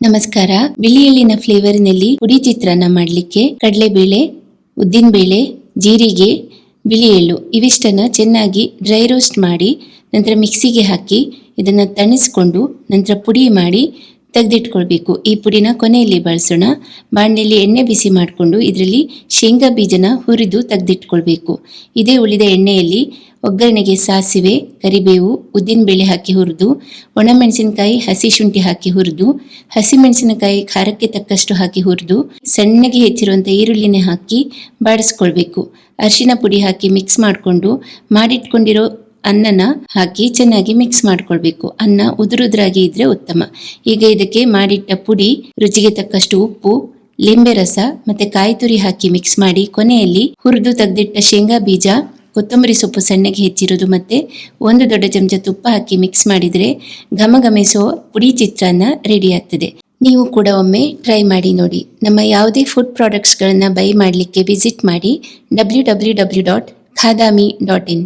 ನಮಸ್ಕಾರ. ಬಿಳಿ ಎಳ್ಳಿನ ಫ್ಲೇವರ್ನಲ್ಲಿ ಪುಡಿ ಚಿತ್ರಾನ್ನ ಮಾಡಲಿಕ್ಕೆ ಕಡಲೆಬೇಳೆ, ಉದ್ದಿನಬೇಳೆ, ಜೀರಿಗೆ, ಬಿಳಿ ಎಳ್ಳು ಇವಿಷ್ಟನ್ನ ಚೆನ್ನಾಗಿ ಡ್ರೈ ರೋಸ್ಟ್ ಮಾಡಿ ನಂತರ ಮಿಕ್ಸಿಗೆ ಹಾಕಿ ಇದನ್ನ ತಣಿಸ್ಕೊಂಡು ನಂತರ ಪುಡಿ ಮಾಡಿ ತೆಗೆದಿಟ್ಕೊಳ್ಬೇಕು. ಈ ಪುಡಿನ ಕೊನೆಯಲ್ಲಿ ಬಳಸೋಣ. ಬಾಣಲೆಯಲ್ಲಿ ಎಣ್ಣೆ ಬಿಸಿ ಮಾಡಿಕೊಂಡು ಇದರಲ್ಲಿ ಶೇಂಗಾ ಬೀಜನ ಹುರಿದು ತೆಗೆದಿಟ್ಕೊಳ್ಬೇಕು. ಇದೇ ಉಳಿದ ಎಣ್ಣೆಯಲ್ಲಿ ಒಗ್ಗರಣೆಗೆ ಸಾಸಿವೆ, ಕರಿಬೇವು, ಉದ್ದಿನಬೇಳೆ ಹಾಕಿ ಹುರಿದು, ಒಣಮೆಣಸಿನಕಾಯಿ, ಹಸಿ ಶುಂಠಿ ಹಾಕಿ ಹುರಿದು, ಹಸಿಮೆಣಸಿನಕಾಯಿ ಖಾರಕ್ಕೆ ತಕ್ಕಷ್ಟು ಹಾಕಿ ಹುರಿದು, ಸಣ್ಣಗೆ ಹೆಚ್ಚಿರುವಂಥ ಈರುಳ್ಳಿನೇ ಹಾಕಿ ಬಾಡಿಸ್ಕೊಳ್ಬೇಕು. ಅರಿಶಿನ ಪುಡಿ ಹಾಕಿ ಮಿಕ್ಸ್ ಮಾಡಿಕೊಂಡು ಮಾಡಿಟ್ಕೊಂಡಿರೋ ಅನ್ನನ ಹಾಕಿ ಚೆನ್ನಾಗಿ ಮಿಕ್ಸ್ ಮಾಡ್ಕೊಳ್ಬೇಕು. ಅನ್ನ ಉದುರುದ್ರಾಗಿ ಇದ್ರೆ ಉತ್ತಮ. ಈಗ ಇದಕ್ಕೆ ಮಾಡಿಟ್ಟ ಪುಡಿ, ರುಚಿಗೆ ತಕ್ಕಷ್ಟು ಉಪ್ಪು, ಲಿಂಬೆ ರಸ ಮತ್ತೆ ಕಾಯಿ ತುರಿ ಹಾಕಿ ಮಿಕ್ಸ್ ಮಾಡಿ ಕೊನೆಯಲ್ಲಿ ಹುರಿದು ತೆಗೆದಿಟ್ಟ ಶೇಂಗಾ ಬೀಜ, ಕೊತ್ತಂಬರಿ ಸೊಪ್ಪು ಸಣ್ಣಗೆ ಹೆಚ್ಚಿರೋದು ಮತ್ತೆ 1 ದೊಡ್ಡ ಚಮಚ ತುಪ್ಪ ಹಾಕಿ ಮಿಕ್ಸ್ ಮಾಡಿದರೆ ಘಮಘಮಿಸೋ ಪುಡಿ ಚಿತ್ರಾನ್ನ ರೆಡಿ ಆಗ್ತದೆ. ನೀವು ಕೂಡ ಒಮ್ಮೆ ಟ್ರೈ ಮಾಡಿ ನೋಡಿ. ನಮ್ಮ ಯಾವುದೇ ಫುಡ್ ಪ್ರಾಡಕ್ಟ್ಸ್ಗಳನ್ನು ಬೈ ಮಾಡಲಿಕ್ಕೆ ವಿಸಿಟ್ ಮಾಡಿ www.khadami.in.